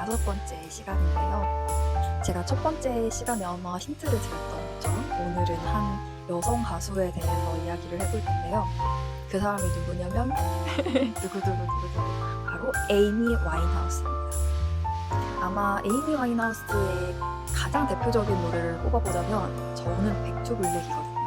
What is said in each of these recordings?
5번째 시간인데요. 제가 첫 번째 시간에 아마 힌트를 드렸던 것처럼 오늘은 한 여성 가수에 대해서 이야기를 해볼 텐데요. 그 사람이 누구냐면 두구두구두구두구 바로 에이미 와인하우스입니다. 아마 에이미 와인하우스의 가장 대표적인 노래를 꼽아보자면 저는 백투블랙이거든요.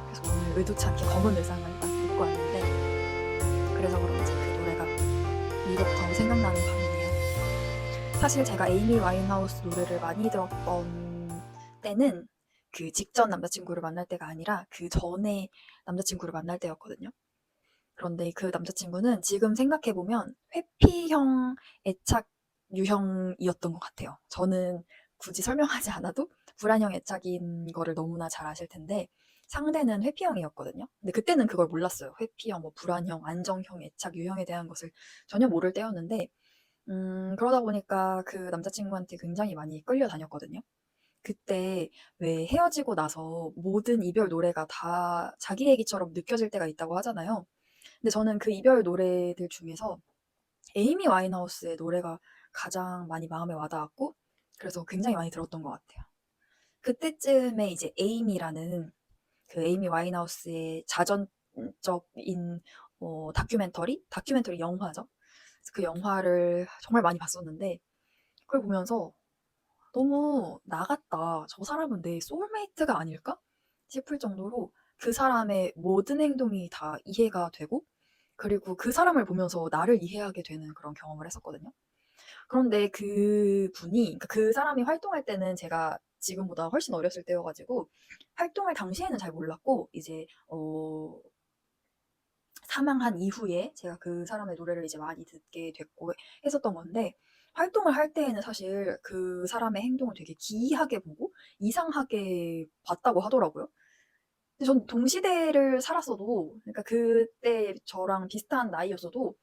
그래서 오늘 의도치 않게 검은 의상을 딱 입고 왔는데 그래서 그런지 그 노래가 유독 생각나는 밤이네요. 사실 제가 에이미 와인하우스 노래를 많이 들었던 때는 그 직전 남자친구를 만날 때가 아니라 그 전에 남자친구를 만날 때였거든요. 그런데 그 남자친구는 지금 생각해보면 회피형 애착 유형이었던 것 같아요. 저는 굳이 설명하지 않아도 불안형 애착인 거를 너무나 잘 아실 텐데 상대는 회피형이었거든요. 근데 그때는 그걸 몰랐어요. 회피형, 뭐 불안형, 안정형 애착 유형에 대한 것을 전혀 모를 때였는데 그러다 보니까 그 남자친구한테 굉장히 많이 끌려다녔거든요. 그때 왜 헤어지고 나서 모든 이별 노래가 다 자기 얘기처럼 느껴질 때가 있다고 하잖아요. 근데 저는 그 이별 노래들 중에서 에이미 와인하우스의 노래가 가장 많이 마음에 와닿았고 그래서 굉장히 많이 들었던 것 같아요. 그때쯤에 이제 에이미라는 그 에이미 와인하우스의 자전적인 다큐멘터리 영화죠. 그래서 그 영화를 정말 많이 봤었는데 그걸 보면서 '너무 나같다. 저 사람은 내 소울메이트가 아닐까?' 싶을 정도로 그 사람의 모든 행동이 다 이해가 되고 그리고 그 사람을 보면서 나를 이해하게 되는 그런 경험을 했었거든요. 그런데 그분이 그러니까 그 사람이 활동할 때는 제가 지금보다 훨씬 어렸을 때여 가지고 활동할 당시에는 잘 몰랐고 이제 사망한 이후에 제가 그 사람의 노래를 이제 많이 듣게 됐고 했었던 건데 활동을 할 때에는 사실 그 사람의 행동을 되게 기이하게 보고 이상하게 봤다고 하더라고요. 근데 전 동시대를 살았어도 그러니까 그때 저랑 비슷한 나이였어도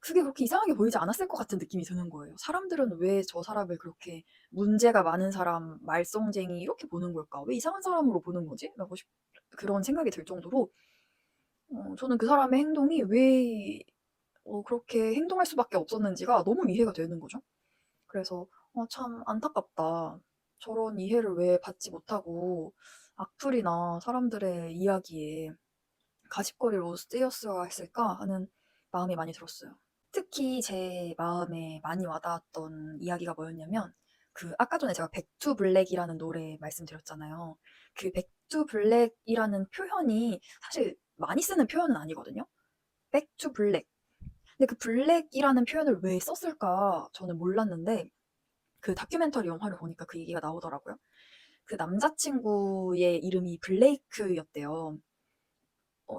그게 그렇게 이상하게 보이지 않았을 것 같은 느낌이 드는 거예요. '사람들은 왜 저 사람을 그렇게 문제가 많은 사람, 말썽쟁이 이렇게 보는 걸까? 왜 이상한 사람으로 보는 거지?' 라고 그런 생각이 들 정도로 저는 그 사람의 행동이 왜 그렇게 행동할 수밖에 없었는지가 너무 이해가 되는 거죠. 그래서 '참 안타깝다. 저런 이해를 왜 받지 못하고 악플이나 사람들의 이야기에 가십거리로 쓰였어야 했을까?' 하는 마음이 많이 들었어요. 특히 제 마음에 많이 와닿았던 이야기가 뭐였냐면 그 아까 전에 제가 백투 블랙이라는 노래 말씀드렸잖아요. 그 백투 블랙이라는 표현이 사실 많이 쓰는 표현은 아니거든요. 백투 블랙. 근데 그 블랙이라는 표현을 왜 썼을까 저는 몰랐는데 그 다큐멘터리 영화를 보니까 그 얘기가 나오더라고요. 그 남자친구의 이름이 블레이크였대요.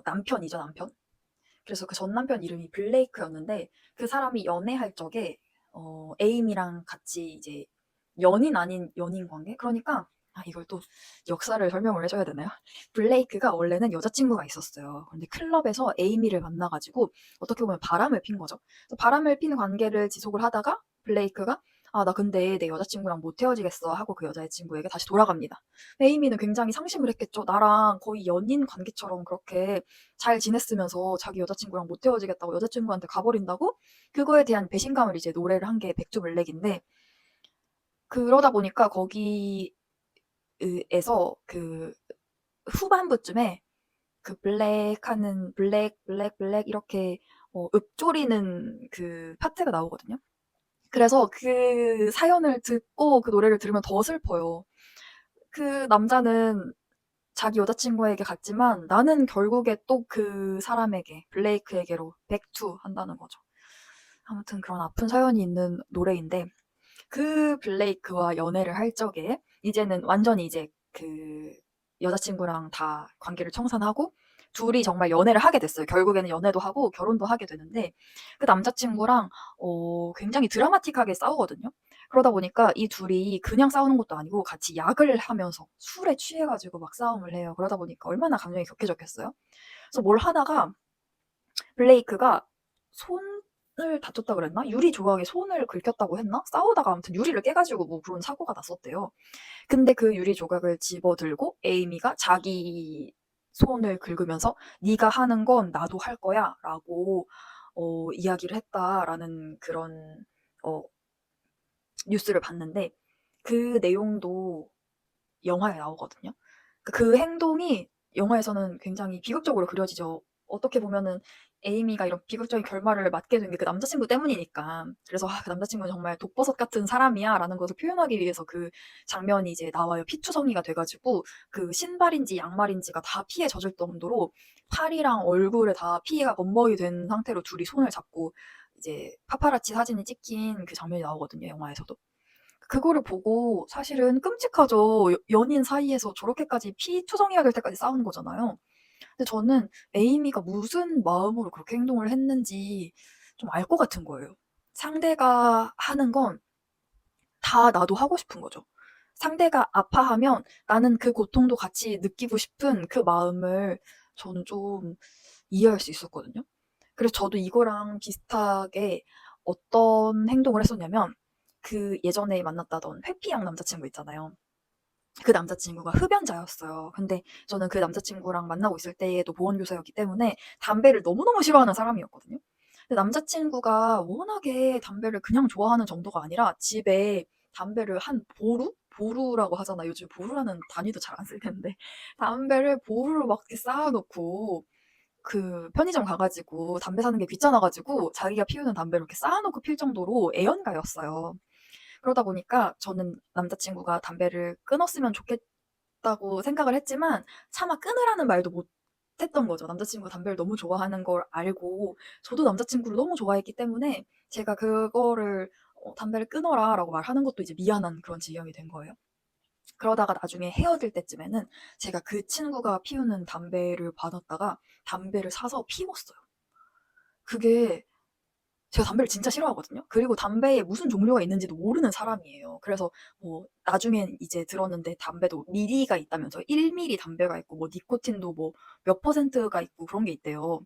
남편이죠, 남편. 그래서 그 전 남편 이름이 블레이크였는데 그 사람이 연애할 적에 에임이랑 같이 이제 연인 아닌 연인 관계? 그러니까 이걸 또 역사를 설명을 해 줘야 되나요? 블레이크가 원래는 여자친구가 있었어요. 근데 클럽에서 에이미를 만나 가지고 어떻게 보면 바람을 핀 거죠. 그래서 바람을 피는 관계를 지속을 하다가 블레이크가 "아 나 근데 내 여자친구랑 못 헤어지겠어." 하고 그 여자친구에게 다시 돌아갑니다. 에이미는 굉장히 상심을 했겠죠. 나랑 거의 연인 관계처럼 그렇게 잘 지냈으면서 자기 여자친구랑 못 헤어지겠다고 여자친구한테 가버린다고? 그거에 대한 배신감을 이제 노래를 한 게 백투 블랙인데 그러다 보니까 거기 에서 그 후반부쯤에 그 블랙하는 블랙, 블랙, 블랙 이렇게 읊조리는 그 파트가 나오거든요. 그래서 그 사연을 듣고 그 노래를 들으면 더 슬퍼요. 그 남자는 자기 여자친구에게 갔지만 나는 결국에 또 그 사람에게 블레이크에게로 백투 한다는 거죠. 아무튼 그런 아픈 사연이 있는 노래인데 그 블레이크와 연애를 할 적에 이제는 완전히 이제 그 여자친구랑 다 관계를 청산하고 둘이 정말 연애를 하게 됐어요. 결국에는 연애도 하고 결혼도 하게 되는데 그 남자친구랑 굉장히 드라마틱하게 싸우거든요. 그러다 보니까 이 둘이 그냥 싸우는 것도 아니고 같이 약을 하면서 술에 취해 가지고 막 싸움을 해요. 그러다 보니까 얼마나 감정이 격해졌겠어요. 그래서 뭘 하다가 블레이크가 손을 다쳤다 그랬나? 유리 조각에 손을 긁혔다고 했나? 싸우다가 아무튼 유리를 깨 가지고 뭐 그런 사고가 났었대요. 근데 그 유리 조각을 집어들고 에이미가 자기 손을 긁으면서 "네가 하는 건 나도 할 거야."라고 이야기를 했다라는 그런 어 뉴스를 봤는데 그 내용도 영화에 나오거든요. 그 행동이 영화에서는 굉장히 비극적으로 그려지죠. 어떻게 보면은 에이미가 이런 비극적인 결말을 맞게 된 게 그 남자친구 때문이니까. 그래서 '아 그 남자친구는 정말 독버섯 같은 사람이야.'라는 것을 표현하기 위해서 그 장면이 이제 나와요. 피투성이가 돼 가지고 그 신발인지 양말인지가 다 피에 젖을 정도로 팔이랑 얼굴에 다 피가 범벅이 된 상태로 둘이 손을 잡고 이제 파파라치 사진이 찍힌 그 장면이 나오거든요, 영화에서도. 그거를 보고 사실은 끔찍하죠. 연인 사이에서 저렇게까지 피투성이가 될 때까지 싸우는 거잖아요. 근데 저는 에이미가 무슨 마음으로 그렇게 행동을 했는지 좀 알 것 같은 거예요. 상대가 하는 건 다 나도 하고 싶은 거죠. 상대가 아파하면 나는 그 고통도 같이 느끼고 싶은 그 마음을 저는 좀 이해할 수 있었거든요. 그래서 저도 이거랑 비슷하게 어떤 행동을 했었냐면 그 예전에 만났다던 회피양 남자친구 있잖아요. 그 남자친구가 흡연자였어요. 근데 저는 그 남자친구랑 만나고 있을 때에도 보건교사였기 때문에 담배를 너무너무 싫어하는 사람이었거든요. 근데 남자친구가 워낙에 담배를 그냥 좋아하는 정도가 아니라 집에 담배를 한 보루? 보루라고 하잖아. 요즘 보루라는 단위도 잘 안 쓸 텐데. 담배를 보루로 막 이렇게 쌓아놓고 그 편의점 가가지고 담배 사는 게 귀찮아가지고 자기가 피우는 담배를 이렇게 쌓아놓고 필 정도로 애연가였어요. 그러다 보니까 저는 남자친구가 담배를 끊었으면 좋겠다고 생각을 했지만 차마 끊으라는 말도 못 했던 거죠. 남자친구가 담배를 너무 좋아하는 걸 알고 저도 남자친구를 너무 좋아했기 때문에 제가 그거를 담배를 끊어라 라고 말하는 것도 이제 미안한 그런 지경이 된 거예요. 그러다가 나중에 헤어질 때쯤에는 제가 그 친구가 피우는 담배를 받았다가 담배를 사서 피웠어요. 그게 제가 담배를 진짜 싫어하거든요. 그리고 담배에 무슨 종류가 있는지도 모르는 사람이에요. 그래서 뭐 나중엔 이제 들었는데 담배도 미리가 있다면서요. 1 미리 담배가 있고 뭐 니코틴도 뭐 몇 퍼센트가 있고 그런 게 있대요.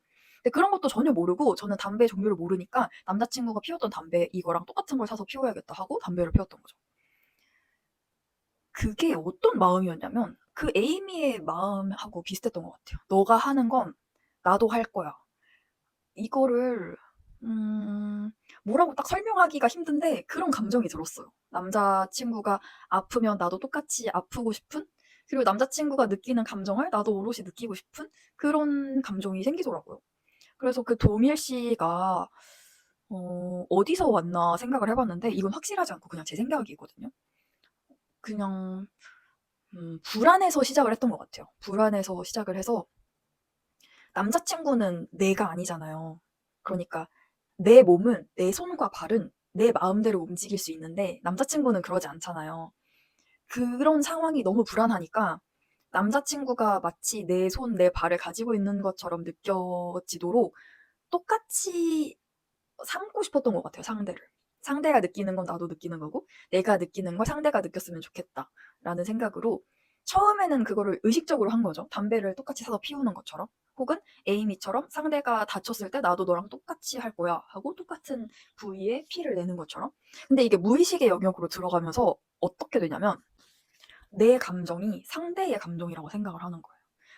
근데 그런 것도 전혀 모르고 저는 담배 종류를 모르니까 남자친구가 피웠던 담배 이거랑 똑같은 걸 사서 피워야겠다 하고 담배를 피웠던 거죠. 그게 어떤 마음이었냐면 그 에이미의 마음하고 비슷했던 것 같아요. "너가 하는 건 나도 할 거야." 이거를 음 뭐라고 딱 설명하기가 힘든데 그런 감정이 들었어요. 남자친구가 아프면 나도 똑같이 아프고 싶은, 그리고 남자친구가 느끼는 감정을 나도 오롯이 느끼고 싶은 그런 감정이 생기더라고요. 그래서 그 도밀 씨가 어디서 왔나 생각을 해 봤는데 이건 확실하지 않고 그냥 제 생각이거든요. 그냥 불안해서 시작을 했던 것 같아요. 불안해서 시작을 해서 남자친구는 내가 아니잖아요. 그러니까 내 몸은, 내 손과 발은 내 마음대로 움직일 수 있는데 남자친구는 그러지 않잖아요. 그런 상황이 너무 불안하니까 남자친구가 마치 내 손, 내 발을 가지고 있는 것처럼 느껴지도록 똑같이 삼고 싶었던 것 같아요, 상대를. 상대가 느끼는 건 나도 느끼는 거고 내가 느끼는 걸 상대가 느꼈으면 좋겠다라는 생각으로 처음에는 그거를 의식적으로 한 거죠. 담배를 똑같이 사서 피우는 것처럼. 혹은 에이미처럼 상대가 다쳤을 때 나도 너랑 똑같이 할 거야 하고 똑같은 부위에 피를 내는 것처럼. 근데 이게 무의식의 영역으로 들어가면서 어떻게 되냐면 내 감정이 상대의 감정이라고 생각을 하는 거예요.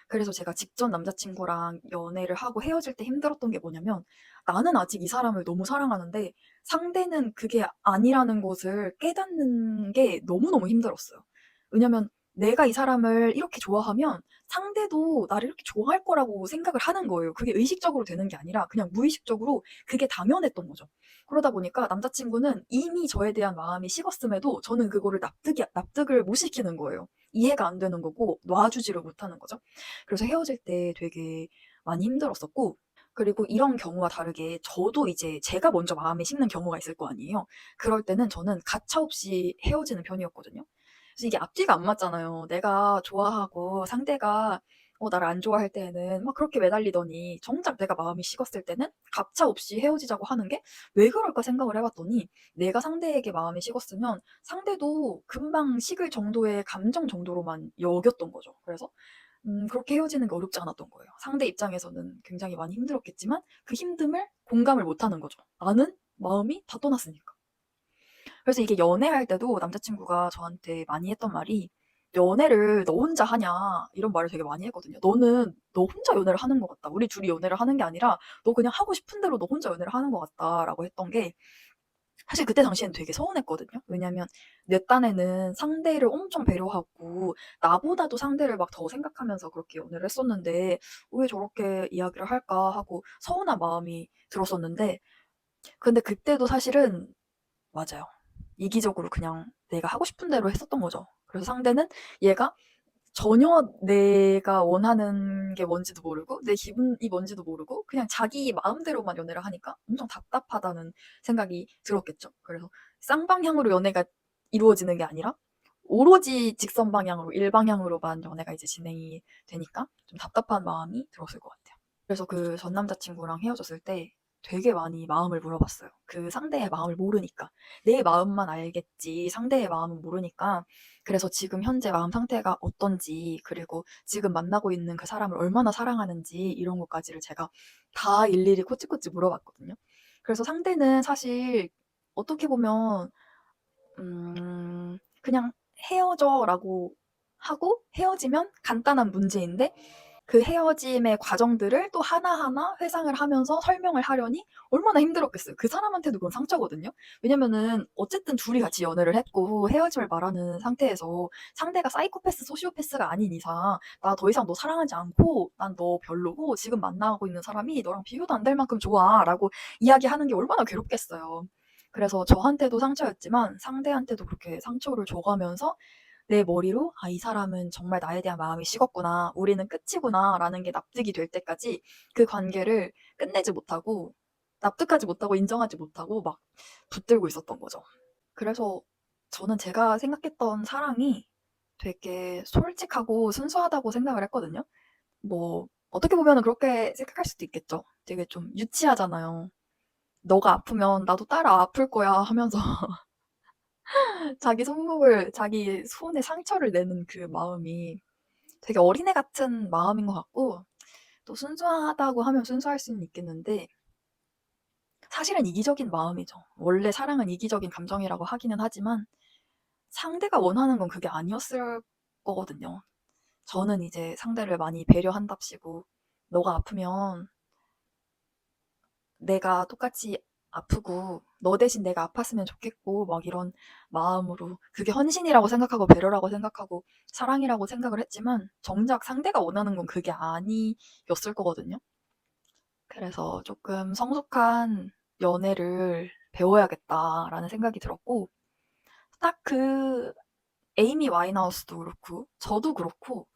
그래서 제가 직전 남자친구랑 연애를 하고 헤어질 때 힘들었던 게 뭐냐면 나는 아직 이 사람을 너무 사랑하는데 상대는 그게 아니라는 것을 깨닫는 게 너무너무 힘들었어요. 왜냐면 내가 이 사람을 이렇게 좋아하면 상대도 나를 이렇게 좋아할 거라고 생각을 하는 거예요. 그게 의식적으로 되는 게 아니라 그냥 무의식적으로 그게 당연했던 거죠. 그러다 보니까 남자친구는 이미 저에 대한 마음이 식었음에도 저는 그거를 납득을 못 시키는 거예요. 이해가 안 되는 거고 놔주지를 못하는 거죠. 그래서 헤어질 때 되게 많이 힘들었었고, 그리고 이런 경우와 다르게 저도 이제 제가 먼저 마음에 식는 경우가 있을 거 아니에요. 그럴 때는 저는 가차없이 헤어지는 편이었거든요. 그래서 이게 앞뒤가 안 맞잖아요. 내가 좋아하고 상대가 나를 안 좋아할 때에는 막 그렇게 매달리더니 정작 내가 마음이 식었을 때는 가차없이 헤어지자고 하는 게 왜 그럴까 생각을 해 봤더니 내가 상대에게 마음이 식었으면 상대도 금방 식을 정도의 감정 정도로만 여겼던 거죠. 그래서 그렇게 헤어지는 게 어렵지 않았던 거예요. 상대 입장에서는 굉장히 많이 힘들었겠지만 그 힘듦을 공감을 못 하는 거죠. 나는 마음이 다 떠났으니까. 그래서 이게 연애할 때도 남자친구가 저한테 많이 했던 말이 "연애를 너 혼자 하냐." 이런 말을 되게 많이 했거든요. "너는 너 혼자 연애를 하는 것 같다. 우리 둘이 연애를 하는 게 아니라 너 그냥 하고 싶은 대로 너 혼자 연애를 하는 것 같다."라고 했던 게 사실 그때 당시엔 되게 서운했거든요. 왜냐면 내 딴에는 상대를 엄청 배려하고 나보다도 상대를 막 더 생각하면서 그렇게 연애를 했었는데 '왜 저렇게 이야기를 할까?' 하고 서운한 마음이 들었었는데, 근데 그때도 사실은 맞아요. 이기적으로 그냥 내가 하고 싶은 대로 했었던 거죠. 그래서 상대는 얘가 전혀 내가 원하는 게 뭔지도 모르고 내 기분이 뭔지도 모르고 그냥 자기 마음대로만 연애를 하니까 엄청 답답하다는 생각이 들었겠죠. 그래서 쌍방향으로 연애가 이루어지는 게 아니라 오로지 직선 방향으로 일방향으로만 연애가 이제 진행이 되니까 좀 답답한 마음이 들었을 것 같아요. 그래서 그 전 남자친구랑 헤어졌을 때 되게 많이 마음을 물어봤어요. 그 상대의 마음을 모르니까. 내 마음만 알겠지 상대의 마음은 모르니까. 그래서 지금 현재 마음 상태가 어떤지, 그리고 지금 만나고 있는 그 사람을 얼마나 사랑하는지 이런 것까지를 제가 다 일일이 코치코치 물어봤거든요. 그래서 상대는 사실 어떻게 보면 그냥 "헤어져."라고 하고 헤어지면 간단한 문제인데, 그 헤어짐의 과정들을 또 하나하나 회상을 하면서 설명을 하려니 얼마나 힘들었겠어요. 그 사람한테도 그건 상처거든요. 왜냐면은 어쨌든 둘이 같이 연애를 했고 헤어짐을 말하는 상태에서 상대가 사이코패스, 소시오패스가 아닌 이상 "나 더 이상 너 사랑하지 않고 난 너 별로고 지금 만나고 있는 사람이 너랑 비교도 안 될 만큼 좋아."라고 이야기하는 게 얼마나 괴롭겠어요. 그래서 저한테도 상처였지만 상대한테도 그렇게 상처를 줘 가면서 내 머리로 '아 이 사람은 정말 나에 대한 마음이 식었구나. 우리는 끝이구나.'라는 게 납득이 될 때까지 그 관계를 끝내지 못하고, 납득하지 못하고 인정하지 못하고 막 붙들고 있었던 거죠. 그래서 저는 제가 생각했던 사랑이 되게 솔직하고 순수하다고 생각을 했거든요. 뭐 어떻게 보면은 그렇게 생각할 수도 있겠죠. 되게 좀 유치하잖아요. "너가 아프면 나도 따라 아플 거야." 하면서 자기 손목을 자기 손에 상처를 내는 그 마음이 되게 어린애 같은 마음인 것 같고, 또 순수하다고 하면 순수할 수는 있겠는데 사실은 이기적인 마음이죠. 원래 사랑은 이기적인 감정이라고 하기는 하지만 상대가 원하는 건 그게 아니었을 거거든요. 저는 이제 상대를 많이 배려한답시고 너가 아프면 내가 똑같이 아프고 너 대신 내가 아팠으면 좋겠고 막 이런 마음으로, 그게 헌신이라고 생각하고 배려라고 생각하고 사랑이라고 생각을 했지만 정작 상대가 원하는 건 그게 아니었을 거거든요. 그래서 조금 '성숙한 연애를 배워야겠다.'라는 생각이 들었고, 딱 그 에이미 와인하우스도 그렇고 저도 그렇고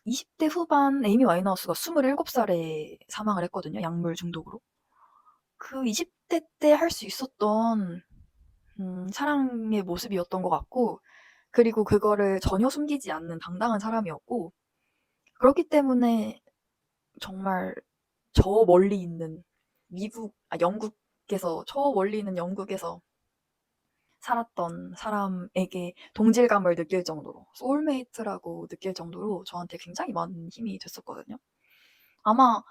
20대 후반 에이미 와인하우스가 27살에 사망을 했거든요, 약물 중독으로. 그 20대 때 할 수 있었던 사랑의 모습이었던 것 같고, 그리고 그거를 전혀 숨기지 않는 당당한 사람이었고, 그렇기 때문에 정말 저 멀리 있는 영국에서, 저 멀리 있는 영국에서 살았던 사람에게 동질감을 느낄 정도로, 소울메이트라고 느낄 정도로 저한테 굉장히 많은 힘이 됐었거든요. 아마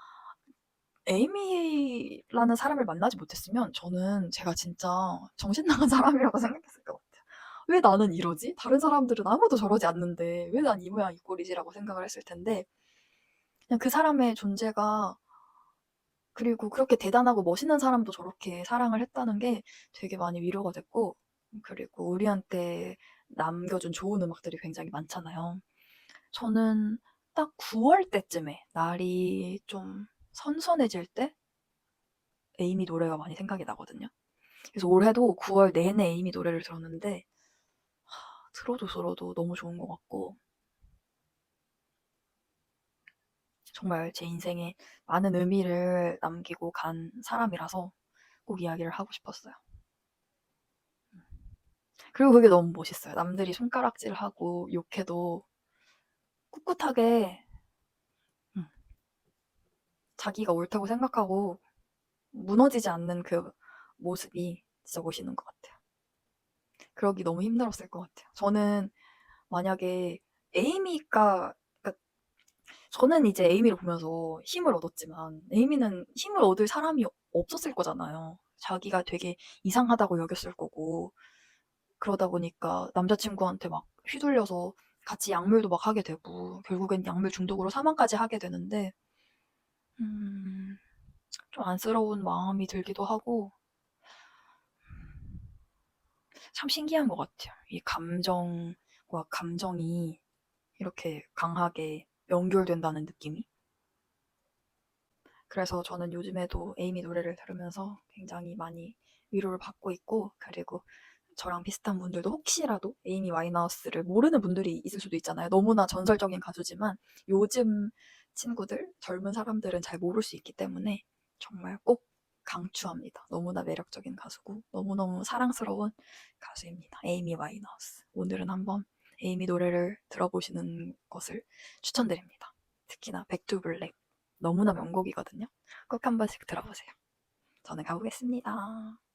에이미라는 사람을 만나지 못했으면 저는 제가 진짜 정신 나간 사람이라고 생각했을 것 같아요. '왜 나는 이러지? 다른 사람들은 아무도 저러지 않는데 왜 난 이 모양 이 꼴이지?'라고 생각을 했을 텐데, 그냥 그 사람의 존재가, 그리고 그렇게 대단하고 멋있는 사람도 저렇게 사랑을 했다는 게 되게 많이 위로가 됐고, 그리고 우리한테 남겨준 좋은 음악들이 굉장히 많잖아요. 저는 딱 9월 때쯤에 날이 좀 선선해질 때 에이미 노래가 많이 생각이 나거든요. 그래서 올해도 9월 내내 에이미 노래를 들었는데 들어도 너무 좋은 것 같고, 정말 제 인생에 많은 의미를 남기고 간 사람이라서 꼭 이야기를 하고 싶었어요. 그리고 그게 너무 멋있어요. 남들이 손가락질하고 욕해도 꿋꿋하게 음, 자기가 옳다고 생각하고 무너지지 않는 그 모습이 진짜 멋있는 것 같아요. 그러기 너무 힘들었을 것 같아요. 저는 만약에 에이미가, 그러니까 저는 이제 에이미를 보면서 힘을 얻었지만 에이미는 힘을 얻을 사람이 없었을 거잖아요. 자기가 되게 이상하다고 여겼을 거고, 그러다 보니까 남자친구한테 막 휘둘려서 같이 약물도 막 하게 되고 결국엔 약물 중독으로 사망까지 하게 되는데, 좀 안쓰러운 마음이 들기도 하고, 참 신기한 것 같아요. 이 감정과 감정이 이렇게 강하게 연결된다는 느낌이. 그래서 저는 요즘에도 에이미 노래를 들으면서 굉장히 많이 위로를 받고 있고, 그리고 저랑 비슷한 분들도 혹시라도 에이미 와인하우스를 모르는 분들이 있을 수도 있잖아요. 너무나 전설적인 가수지만 요즘 친구들, 젊은 사람들은 잘 모를 수 있기 때문에 정말 꼭 강추합니다. 너무나 매력적인 가수고 너무너무 사랑스러운 가수입니다. 에이미 와인하우스. 오늘은 한번 에이미 노래를 들어보시는 것을 추천드립니다. 특히나 백투 블랙. 너무나 명곡이거든요. 꼭 한 번씩 들어보세요. 저는 가보겠습니다.